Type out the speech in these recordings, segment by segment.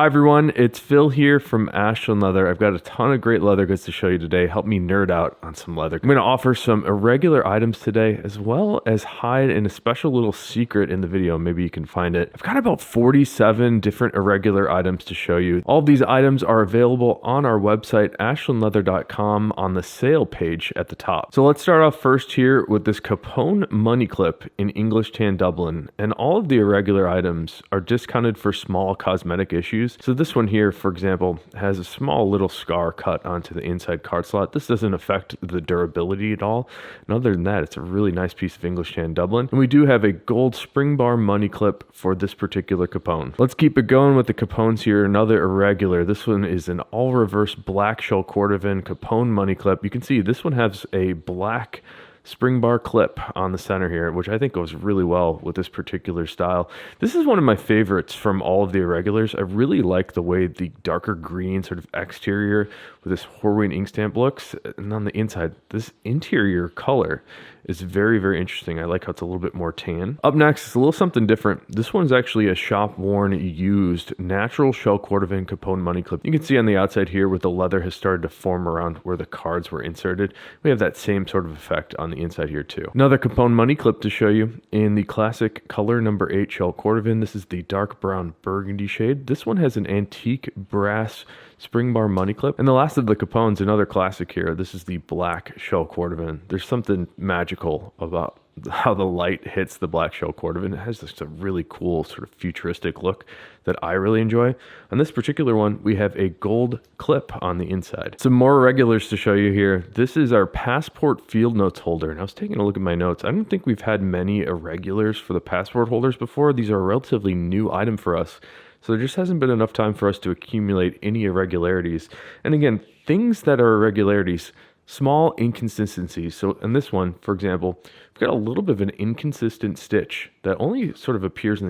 Hi everyone, it's Phil here from Ashland Leather. I've got a ton of great leather goods to show you today. Help me nerd out on some leather. I'm going to offer some irregular items today, as well as hide in a special little secret in the video. Maybe you can find it. I've got about 47 different irregular items to show you. All of these items are available on our website, ashlandleather.com, on the sale page at the top. So let's start off first here with this Capone money clip in English tan Dublin. And all of the irregular items are discounted for small cosmetic issues. So this one here, for example, has a small little scar cut onto the inside card slot. This doesn't affect the durability at all. And other than that, it's a really nice piece of English tan Dublin. And we do have a gold spring bar money clip for this particular Capone. Let's keep it going with the Capones here. Another irregular. This one is an all reverse black shell cordovan Capone money clip. You can see this one has a black spring bar clip on the center here, which I think goes really well with this particular style. This is one of my favorites from all of the irregulars. I really like the way the darker green sort of exterior with this Horween ink stamp looks, and on the inside, this interior color is very, very interesting. I like how it's a little bit more tan. Up next is a little something different. This one's actually a shop-worn, used, natural shell cordovan Capone money clip. You can see on the outside here where the leather has started to form around where the cards were inserted. We have that same sort of effect on the inside here too. Another Capone money clip to show you in the classic color number 8 shell cordovan. This is the dark brown burgundy shade. This one has an antique brass spring bar money clip. And the last of the Capones, another classic here. This is the black shell cordovan. There's something magical about how the light hits the black shell cordovan. It has just a really cool sort of futuristic look that I really enjoy. On this particular one, we have a gold clip on the inside. Some more irregulars to show you here. This is our passport field notes holder. And I was taking a look at my notes. I don't think we've had many irregulars for the passport holders before. These are a relatively new item for us. So there just hasn't been enough time for us to accumulate any irregularities. And again, things that are irregularities, small inconsistencies. So in this one, for example, we've got a little bit of an inconsistent stitch that only sort of appears on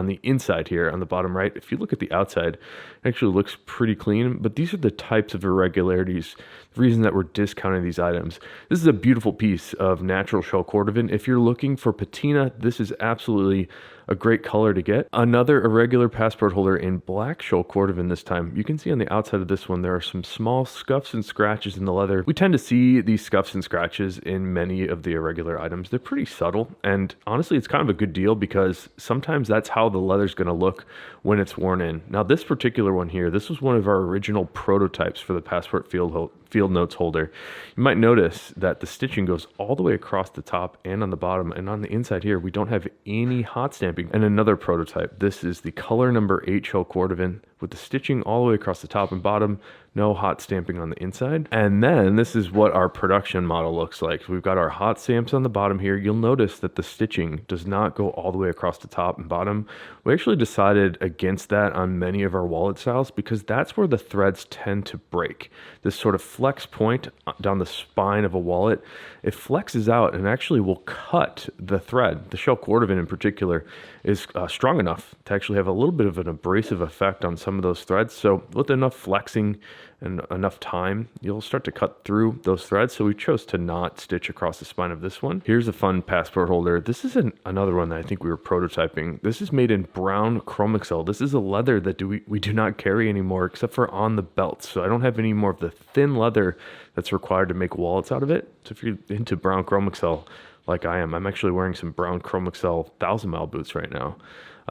the inside here on the bottom right. If you look at the outside, it actually looks pretty clean, but these are the types of irregularities, the reason that we're discounting these items. This is a beautiful piece of natural shell cordovan. If you're looking for patina, this is absolutely a great color to get. Another irregular passport holder in black shell cordovan this time. You can see on the outside of this one, there are some small scuffs and scratches in the leather. We tend to see these scuffs and scratches in many of the irregular items. They're pretty subtle, and honestly, it's kind of a good deal because sometimes that's how the leather's going to look when it's worn in. Now, this particular one here, this was one of our original prototypes for the passport field notes holder. You might notice that the stitching goes all the way across the top and on the bottom, and on the inside here, we don't have any hot stamping. And another prototype, this is the color number 8 shell cordovan with the stitching all the way across the top and bottom, no hot stamping on the inside. And then this is what our production model looks like. So we've got our hot stamps on the bottom here. You'll notice that the stitching does not go all the way across the top and bottom. We actually decided against that on many of our wallet styles because that's where the threads tend to break. This sort of flex point down the spine of a wallet, it flexes out and actually will cut the thread. The shell cordovan in particular is strong enough to actually have a little bit of an abrasive effect on some of those threads. So with enough flexing and enough time, you'll start to cut through those threads. So we chose to not stitch across the spine of this one. Here's a fun passport holder. This is another one that I think we were prototyping. This is made in brown chromexcel. This is a leather that we do not carry anymore except for on the belts. So I don't have any more of the thin leather that's required to make wallets out of it. So if you're into brown chromexcel like I am, I'm actually wearing some brown chromexcel 1000-mile boots right now.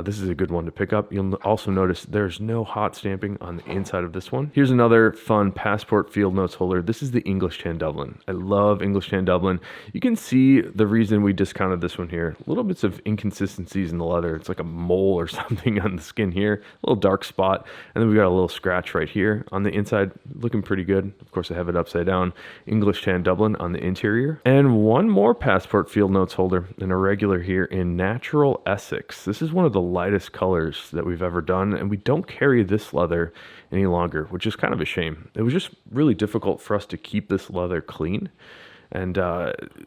This is a good one to pick up. You'll also notice there's no hot stamping on the inside of this one. Here's another fun passport field notes holder. This is the English tan Dublin. I love English tan Dublin. You can see the reason we discounted this one here. Little bits of inconsistencies in the leather. It's like a mole or something on the skin here. A little dark spot. And then we got a little scratch right here on the inside. Looking pretty good. Of course, I have it upside down. English tan Dublin on the interior. And one more passport field notes holder, an irregular here in natural Essex. This is one of the lightest colors that we've ever done, and we don't carry this leather any longer, which is kind of a shame. It was just really difficult for us to keep this leather clean, and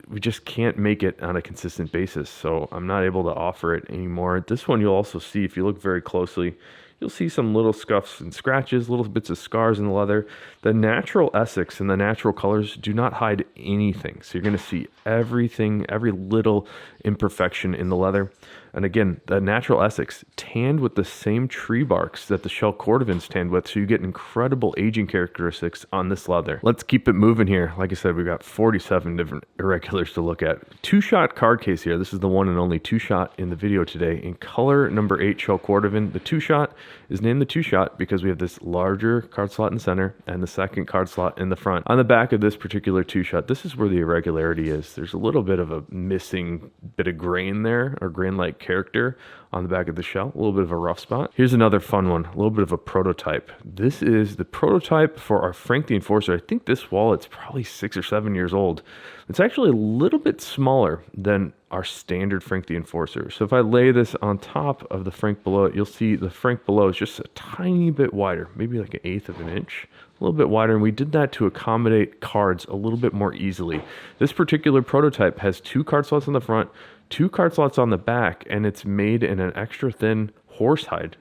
we just can't make it on a consistent basis, so I'm not able to offer it anymore. This one you'll also see, if you look very closely, you'll see some little scuffs and scratches, little bits of scars in the leather. The natural Essex and the natural colors do not hide anything. So you're going to see everything, every little imperfection in the leather. And again, the natural Essex tanned with the same tree barks that the shell cordovan's tanned with, so you get incredible aging characteristics on this leather. Let's keep it moving here. Like I said, we've got 47 different irregulars to look at. Two-shot card case here. This is the one and only two-shot in the video today in color number 8 shell cordovan. The two-shot is named the two-shot because we have this larger card slot in the center and the second card slot in the front. On the back of this particular two-shot, this is where the irregularity is. There's a little bit of a missing bit of grain there, or grain-like character on the back of the shell, a little bit of a rough spot. Here's another fun one, a little bit of a prototype. This is the prototype for our Frank the Enforcer. I think this wallet's probably 6 or 7 years old. It's actually a little bit smaller than our standard Frank the Enforcer. So if I lay this on top of the Frank below it, you'll see the Frank below is just a tiny bit wider, maybe like 1/8 of an inch, a little bit wider. And we did that to accommodate cards a little bit more easily. This particular prototype has 2 card slots on the front, 2 card slots on the back, and it's made in an extra thin horsehide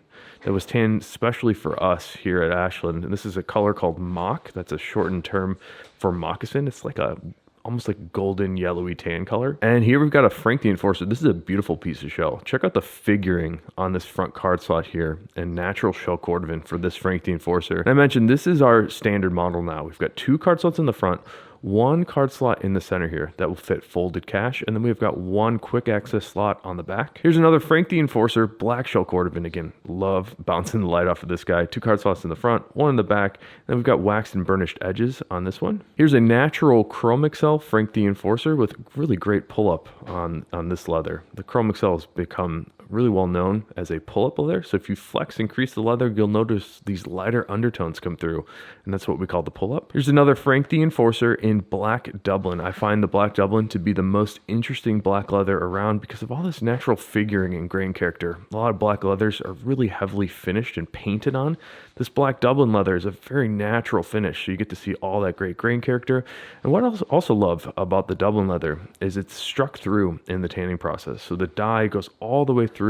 that was tanned specially for us here at Ashland. And this is a color called mock. That's a shortened term for moccasin. It's like a almost like golden yellowy tan color. And here we've got a Frank the Enforcer. This is a beautiful piece of shell. Check out the figuring on this front card slot here and natural shell cordovan for this Frank the Enforcer. And I mentioned this is our standard model now. We've got 2 card slots in the front, 1 card slot in the center here that will fit folded cash, and then we've got 1 quick access slot on the back. Here's another Frank the Enforcer black shell cordovan. Again, love bouncing the light off of this guy. 2 card slots in the front, 1 in the back, and then we've got waxed and burnished edges on this one. Here's a natural Chrome Excel Frank the Enforcer with really great pull-up on this leather. The Chrome Excel has become really well known as a pull-up leather, so if you flex and crease the leather, you'll notice these lighter undertones come through, and that's what we call the pull-up. Here's another Frank the Enforcer in black Dublin. I find the black Dublin to be the most interesting black leather around because of all this natural figuring and grain character. A lot of black leathers are really heavily finished and painted on. This black Dublin leather is a very natural finish, so you get to see all that great grain character. And what I also love about the Dublin leather is it's struck through in the tanning process. So the dye goes all the way through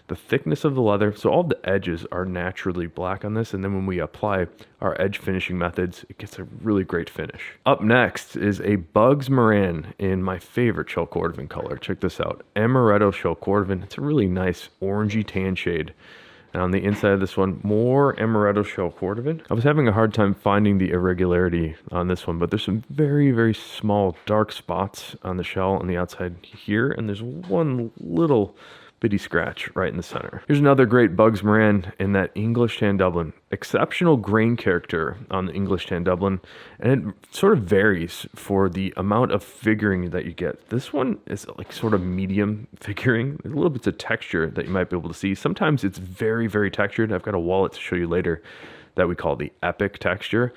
the thickness of the leather, so all the edges are naturally black on this, and then when we apply our edge finishing methods, it gets a really great finish. Up next is a Bugs Moran in my favorite shell cordovan color. Check this out, Amaretto shell cordovan. It's a really nice orangey tan shade. And on the inside of this one, more Amaretto shell cordovan. I was having a hard time finding the irregularity on this one, but there's some very, very small dark spots on the shell on the outside here, and there's one little bitty scratch right in the center. Here's another great Bugs Moran in that English tan Dublin. Exceptional grain character on the English tan Dublin, and it sort of varies for the amount of figuring that you get. This one is like sort of medium figuring, a little bits of texture that you might be able to see. Sometimes it's very, very textured. I've got a wallet to show you later that we call the epic texture.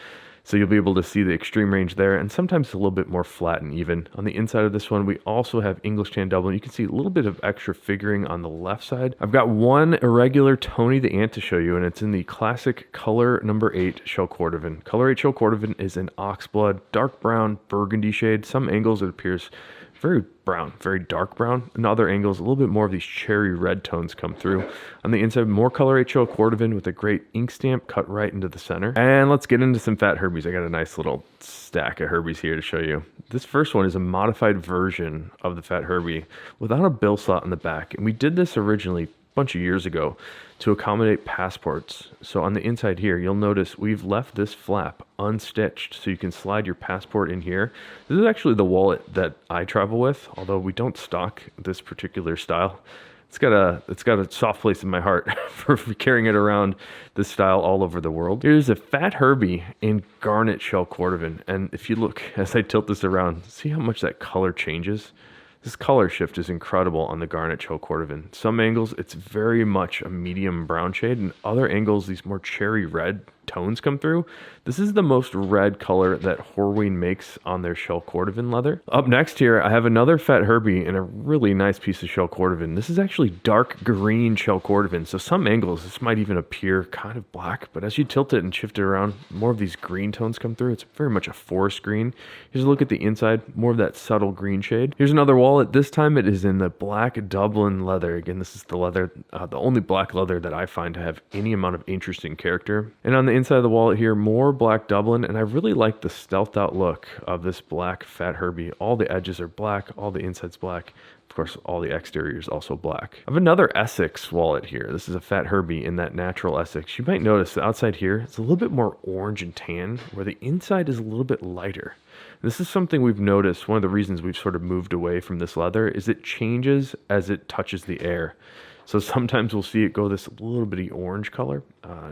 So you'll be able to see the extreme range there, and sometimes it's a little bit more flat and even. On the inside of this one, we also have English tan Dublin. You can see a little bit of extra figuring on the left side. I've got one irregular Tony the Ant to show you, and it's in the classic color number 8 shell cordovan. Color 8 shell cordovan is an oxblood, dark brown, burgundy shade. Some angles it appears very brown, very dark brown. In other angles, a little bit more of these cherry red tones come through. On the inside, more color 8 shell cordovan with a great ink stamp cut right into the center. And let's get into some fat Herbies. I got a nice little stack of Herbies here to show you. This first one is a modified version of the fat Herbie without a bill slot in the back. And we did this originally bunch of years ago to accommodate passports. So on the inside here, you'll notice we've left this flap unstitched so you can slide your passport in here. This is actually the wallet that I travel with, although we don't stock this particular style. It's got a soft place in my heart for carrying it around this style all over the world. Here's a fat Herbie in garnet shell cordovan, and if you look as I tilt this around, see how much that color changes? This color shift is incredible on the garnet shell cordovan. Some angles, it's very much a medium brown shade, and other angles, these more cherry red tones come through. This is the most red color that Horween makes on their shell cordovan leather. Up next here, I have another fat Herbie in a really nice piece of shell cordovan. This is actually dark green shell cordovan, so some angles, this might even appear kind of black, but as you tilt it and shift it around, more of these green tones come through. It's very much a forest green. Here's a look at the inside, more of that subtle green shade. Here's another wallet. This time it is in the black Dublin leather. Again, this is the leather, the only black leather that I find to have any amount of interesting character. And on the inside of the wallet here, more black Dublin, and I really like the stealthed out look of this black Fat Herbie. All the edges are black, all the inside's black. Of course, all the exterior is also black. I have another Essex wallet here. This is a Fat Herbie in that natural Essex. You might notice the outside here, it's a little bit more orange and tan, where the inside is a little bit lighter. This is something we've noticed. One of the reasons we've sort of moved away from this leather is it changes as it touches the air. So sometimes we'll see it go this little bitty orange color.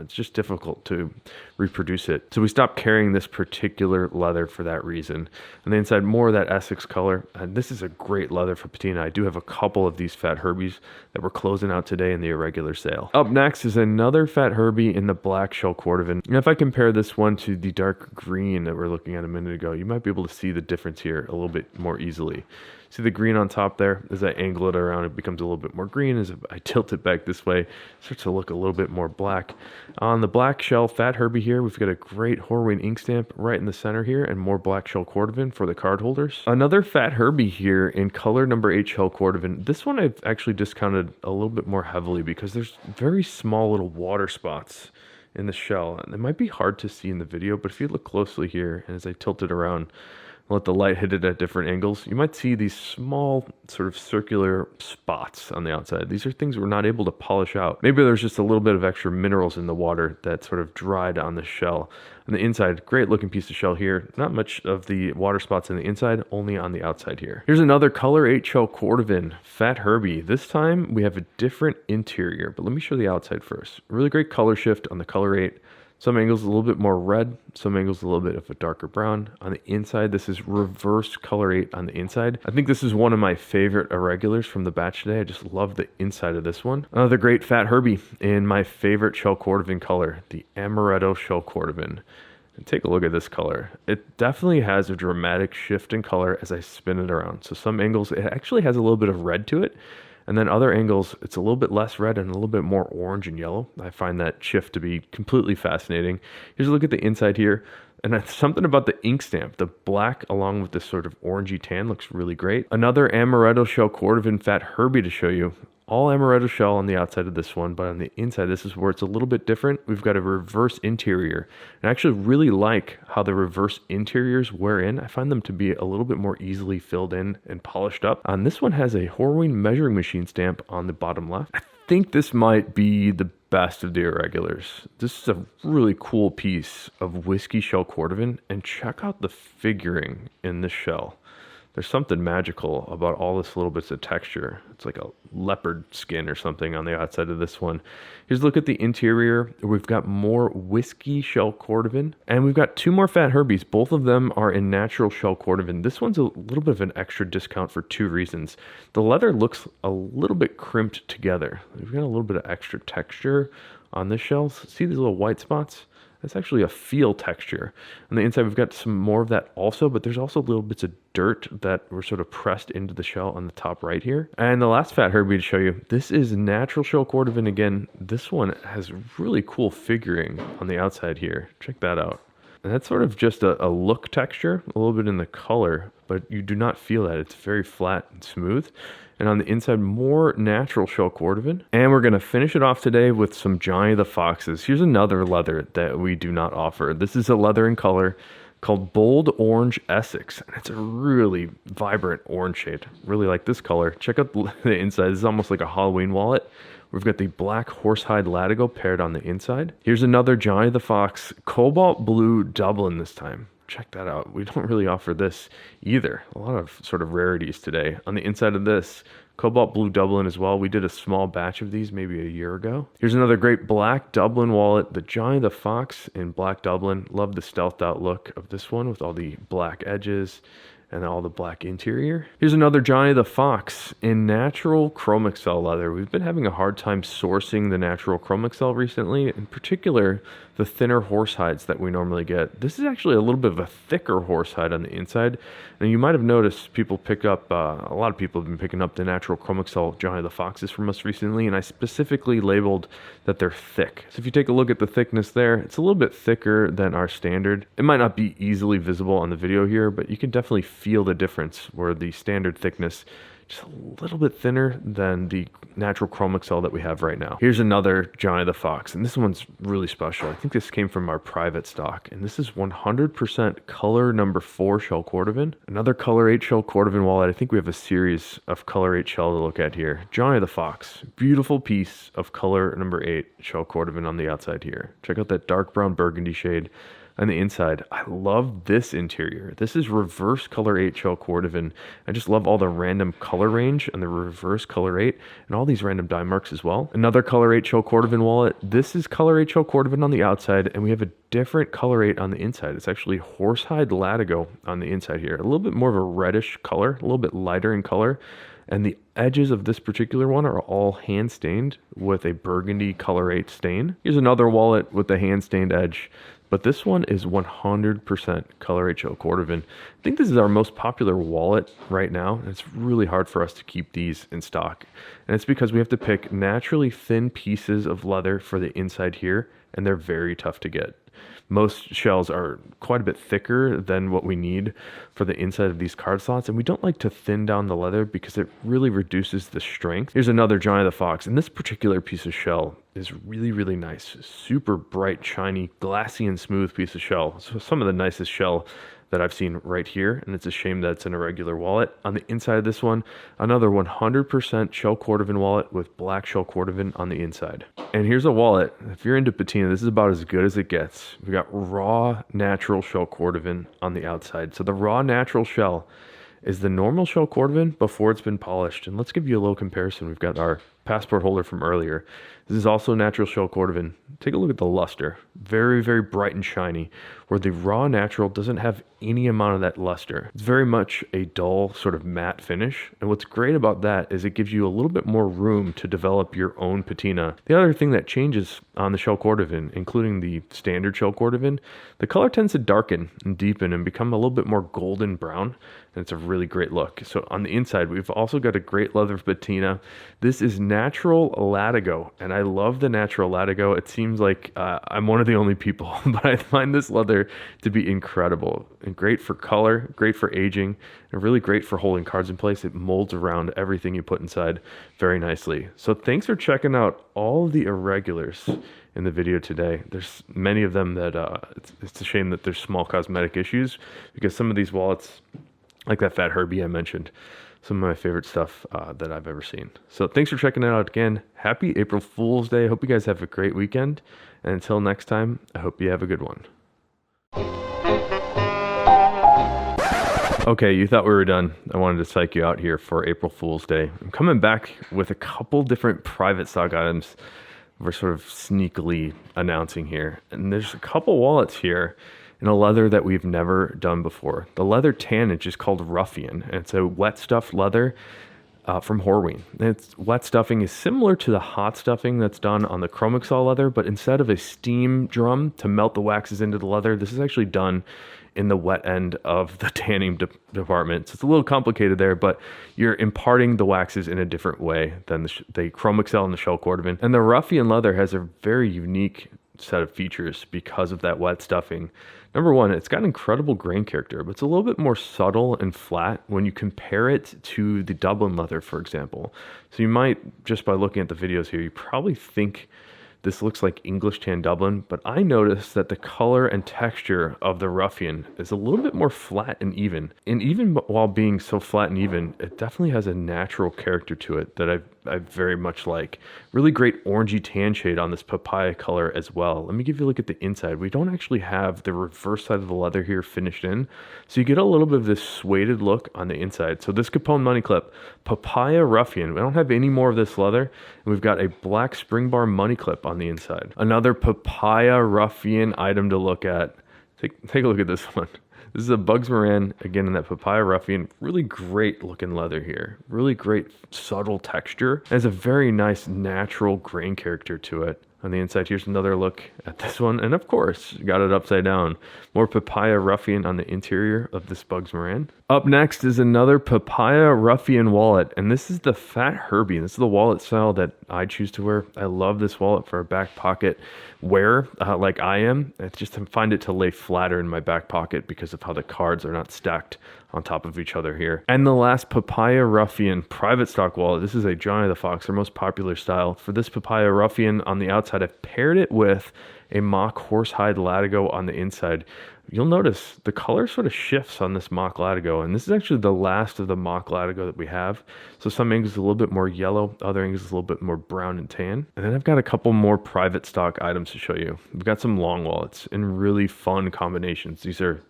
It's just difficult to reproduce it. So we stopped carrying this particular leather for that reason. On the inside, more of that Essex color. And this is a great leather for patina. I do have a couple of these Fat Herbies that we're closing out today in the Irregular Sale. Up next is another Fat Herbie in the black shell cordovan. And if I compare this one to the dark green that we're looking at a minute ago, you might be able to see the difference here a little bit more easily. See the green on top there? As I angle it around, it becomes a little bit more green. As I tilt it back this way, it starts to look a little bit more black. On the black shell Fat Herbie here, we've got a great Horween ink stamp right in the center here, and more black shell cordovan for the card holders. Another Fat Herbie here in color number 8 shell cordovan. This one I've actually discounted a little bit more heavily because there's very small little water spots in the shell. And it might be hard to see in the video, but if you look closely here, and as I tilt it around, let the light hit it at different angles, you might see these small sort of circular spots on the outside. These are things we're not able to polish out. Maybe there's just a little bit of extra minerals in the water that sort of dried on the shell. On the inside, great looking piece of shell here. Not much of the water spots on the inside, only on the outside here. Here's another color 8 shell cordovan, Fat Herbie. This time we have a different interior, but let me show the outside first. Really great color shift on the color 8. Some angles a little bit more red, some angles a little bit of a darker brown. On the inside, this is reverse color 8 on the inside. I think this is one of my favorite irregulars from the batch today. I just love the inside of this one. Another great Fat Herbie in my favorite shell cordovan color, the amaretto shell cordovan. And take a look at this color. It definitely has a dramatic shift in color as I spin it around. So some angles, it actually has a little bit of red to it. And then other angles, it's a little bit less red and a little bit more orange and yellow. I find that shift to be completely fascinating. Here's a look at the inside here. And that's something about the ink stamp. The black along with this sort of orangey tan looks really great. Another amaretto shell cordovan Fat Herbie to show you. All amaretto shell on the outside of this one, but on the inside, this is where it's a little bit different. We've got a reverse interior. And I actually really like how the reverse interiors wear in. I find them to be a little bit more easily filled in and polished up. And this one has a Horween measuring machine stamp on the bottom left. I think this might be the best of the irregulars. This is a really cool piece of whiskey shell cordovan, and check out the figuring in this shell. There's something magical about all this little bits of texture. It's like a leopard skin or something on the outside of this one. Here's a look at the interior. We've got more whiskey shell cordovan, and we've got 2 more Fat Herbies. Both of them are in natural shell cordovan. This one's a little bit of an extra discount for 2 reasons. The leather looks a little bit crimped together. We've got a little bit of extra texture on this shell. See these little white spots? That's actually a feel texture. On the inside, we've got some more of that also, but there's also little bits of dirt that were sort of pressed into the shell on the top right here. And the last Fat Herbie to show you, this is natural shell cordovan again. This one has really cool figuring on the outside here. Check that out. And that's sort of just a look texture, a little bit in the color, but you do not feel that. It's very flat and smooth. And on the inside, more natural shell cordovan. And we're going to finish it off today with some Johnny the Foxes. Here's another leather that we do not offer. This is a leather in color called Bold Orange Essex. And it's a really vibrant orange shade. Really like this color. Check out the inside. This is almost like a Halloween wallet. We've got the black horsehide latigo paired on the inside. Here's another Johnny the Fox Cobalt Blue Dublin this time. Check that out. We don't really offer this either. A lot of sort of rarities today. On the inside of this, Cobalt Blue Dublin as well. We did a small batch of these maybe a year ago. Here's another great black Dublin wallet. The Johnny the Fox in black Dublin. Love the stealthed out look of this one with all the black edges and all the black interior. Here's another Johnny the Fox in natural chrome excel leather. We've been having a hard time sourcing the natural chrome excel recently, in particular the thinner horse hides that we normally get. This is actually a little bit of a thicker horse hide on the inside. And you might have noticed people pick up, a lot of people have been picking up the natural chrome excel Johnny the Foxes from us recently, and I specifically labeled that they're thick. So if you take a look at the thickness there, it's a little bit thicker than our standard. It might not be easily visible on the video here, but you can definitely feel the difference where the standard thickness just a little bit thinner than the natural Chrome Excel that we have right now. Here's another Johnny the Fox, and this one's really special. I think this came from our private stock, and this is 100% color number 4 shell cordovan. Another color 8 shell cordovan wallet. I think we have a series of color 8 shell to look at here. Johnny the Fox, beautiful piece of color number 8 shell cordovan on the outside here. Check out that dark brown burgundy shade on the inside. I love this interior. This is reverse color 8 shell cordovan. I just love all the random color range and the reverse color 8 and all these random dye marks as well. Another color 8 shell cordovan wallet. This is color 8 shell cordovan on the outside, and we have a different color 8 on the inside. It's actually horsehide latigo on the inside here. A little bit more of a reddish color, a little bit lighter in color. And the edges of this particular one are all hand stained with a burgundy color 8 stain. Here's another wallet with the hand stained edge, but this one is 100% color 8 shell cordovan. I think this is our most popular wallet right now, and it's really hard for us to keep these in stock. And it's because we have to pick naturally thin pieces of leather for the inside here, and they're very tough to get. Most shells are quite a bit thicker than what we need for the inside of these card slots, and we don't like to thin down the leather because it really reduces the strength. Here's another Johnny the Fox, and this particular piece of shell is really, really nice. Super bright, shiny, glassy, and smooth piece of shell. So some of the nicest shell that I've seen right here, and it's a shame that it's an irregular wallet. On the inside of this one, another 100% shell cordovan wallet with black shell cordovan on the inside. And here's a wallet. If you're into patina, this is about as good as it gets. We got raw natural shell cordovan on the outside. So the raw natural shell is the normal shell cordovan before it's been polished. And let's give you a little comparison. We've got our passport holder from earlier. This is also natural shell cordovan. Take a look at the luster. Very, very bright and shiny, where the raw natural doesn't have any amount of that luster. It's very much a dull sort of matte finish. And what's great about that is it gives you a little bit more room to develop your own patina. The other thing that changes on the shell cordovan, including the standard shell cordovan, the color tends to darken and deepen and become a little bit more golden brown. And it's a really great look. So on the inside, we've also got a great leather patina. This is natural latigo, and I love the natural latigo. It seems like I'm one of the only people, but I find this leather to be incredible and great for color, great for aging, and really great for holding cards in place. It molds around everything you put inside very nicely. So thanks for checking out all the irregulars in the video today. There's many of them that it's a shame that there's small cosmetic issues, because some of these wallets, like that fat Herbie I mentioned, some of my favorite stuff that I've ever seen. So thanks for checking it out again. Happy April Fool's Day. Hope you guys have a great weekend. And until next time, I hope you have a good one. Okay, you thought we were done. I wanted to psych you out here for April Fool's Day. I'm coming back with a couple different private stock items we're sort of sneakily announcing here. And there's a couple wallets here in a leather that we've never done before. The leather tannage is called Ruffian, and it's a wet stuffed leather from Horween. Its wet stuffing is similar to the hot stuffing that's done on the Chrome Excel leather, but instead of a steam drum to melt the waxes into the leather, this is actually done in the wet end of the tanning department. So it's a little complicated there, but you're imparting the waxes in a different way than the Chrome Excel and the shell cordovan. And the Ruffian leather has a very unique set of features because of that wet stuffing. Number one, it's got incredible grain character, but it's a little bit more subtle and flat when you compare it to the Dublin leather, for example. So you might, just by looking at the videos here, you probably think this looks like English tan Dublin, but I noticed that the color and texture of the Ruffian is a little bit more flat and even. And even while being so flat and even, it definitely has a natural character to it that I very much like. Really great orangey tan shade on this papaya color as well. Let me give you a look at the inside. We don't actually have the reverse side of the leather here finished in, so you get a little bit of this suede look on the inside. So this Capone money clip, Papaya Ruffian. We don't have any more of this leather, and we've got a black spring bar money clip on the inside. Another Papaya Ruffian item to look at. Take a look at this one. This is a Bugs Moran, again in that Papaya Ruffian. Really great looking leather here. Really great subtle texture. It has a very nice natural grain character to it. On the inside, here's another look at this one. And of course, got it upside down. More Papaya Ruffian on the interior of this Bugs Moran. Up next is another Papaya Ruffian wallet. And this is the Fat Herbie. This is the wallet style that I choose to wear. I love this wallet for a back pocket wear, like I am. It's just, I find it to lay flatter in my back pocket because of how the cards are not stacked on top of each other here. And the last Papaya Ruffian private stock wallet. This is a Johnny the Fox, their most popular style. For this Papaya Ruffian on the outside, I've paired it with a mock horsehide latigo on the inside. You'll notice the color sort of shifts on this mock latigo, and this is actually the last of the mock latigo that we have. So some ink is a little bit more yellow, other ink is a little bit more brown and tan. And then I've got a couple more private stock items to show you. We've got some long wallets in really fun combinations. These are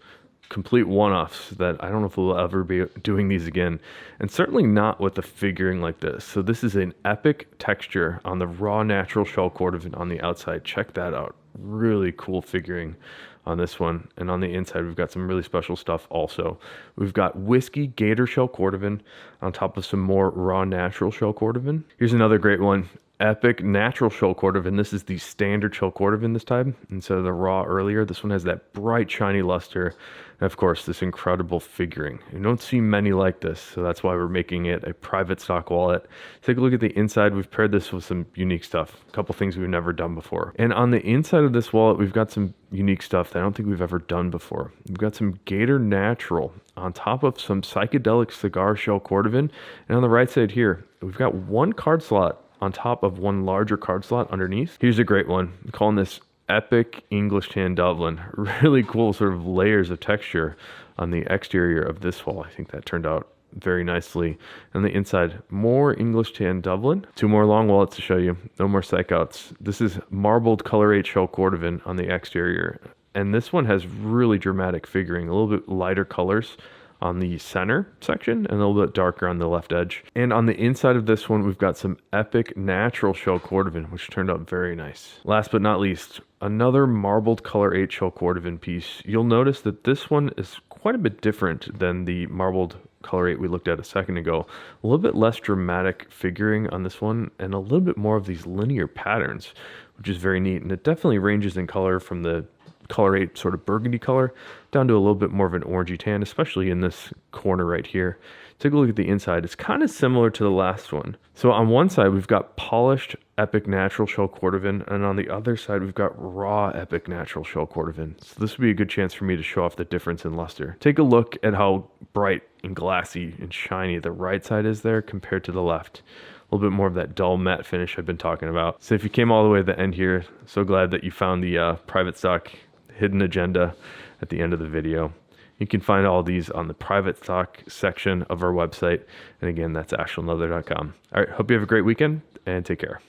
complete one-offs that I don't know if we'll ever be doing these again, and certainly not with the figuring like this. So this is an epic texture on the raw natural shell cordovan on the outside. Check that out. Really cool figuring on this one. And on the inside, we've got some really special stuff also. We've got whiskey gator shell cordovan on top of some more raw natural shell cordovan. Here's another great one. Epic natural shell cordovan. This is the standard shell cordovan this time instead of the raw earlier. This one has that bright shiny luster, and of course this incredible figuring. You don't see many like this, so that's why we're making it a private stock wallet. Take a look at the inside. We've paired this with some unique stuff, a couple things we've never done before. And on the inside of this wallet, we've got some unique stuff that I don't think we've ever done before. We've got some gator natural on top of some psychedelic cigar shell cordovan, and on the right side here we've got one card slot on top of one larger card slot underneath. Here's a great one. I'm calling this Epic English Tan Dublin. Really cool sort of layers of texture on the exterior of this wall. I think that turned out very nicely. On the inside, more English Tan Dublin. Two more long wallets to show you. No more psych outs. This is marbled color 8 shell cordovan on the exterior. And this one has really dramatic figuring, a little bit lighter colors on the center section and a little bit darker on the left edge. And on the inside of this one, we've got some epic natural shell cordovan, which turned out very nice. Last but not least, another marbled color 8 shell cordovan piece. You'll notice that this one is quite a bit different than the marbled color 8 we looked at a second ago. A little bit less dramatic figuring on this one and a little bit more of these linear patterns, which is very neat. And it definitely ranges in color from the color 8 sort of burgundy color down to a little bit more of an orangey tan, especially in this corner right here. Take a look at the inside. It's kind of similar to the last one. So on one side, we've got polished epic natural shell cordovan, and on the other side, we've got raw epic natural shell cordovan. So this would be a good chance for me to show off the difference in luster. Take a look at how bright and glassy and shiny the right side is there compared to the left. A little bit more of that dull matte finish I've been talking about. So if you came all the way to the end here, so glad that you found the private stock hidden agenda at the end of the video. You can find all these on the private stock section of our website. And again, that's ashlandleather.com. All right, hope you have a great weekend and take care.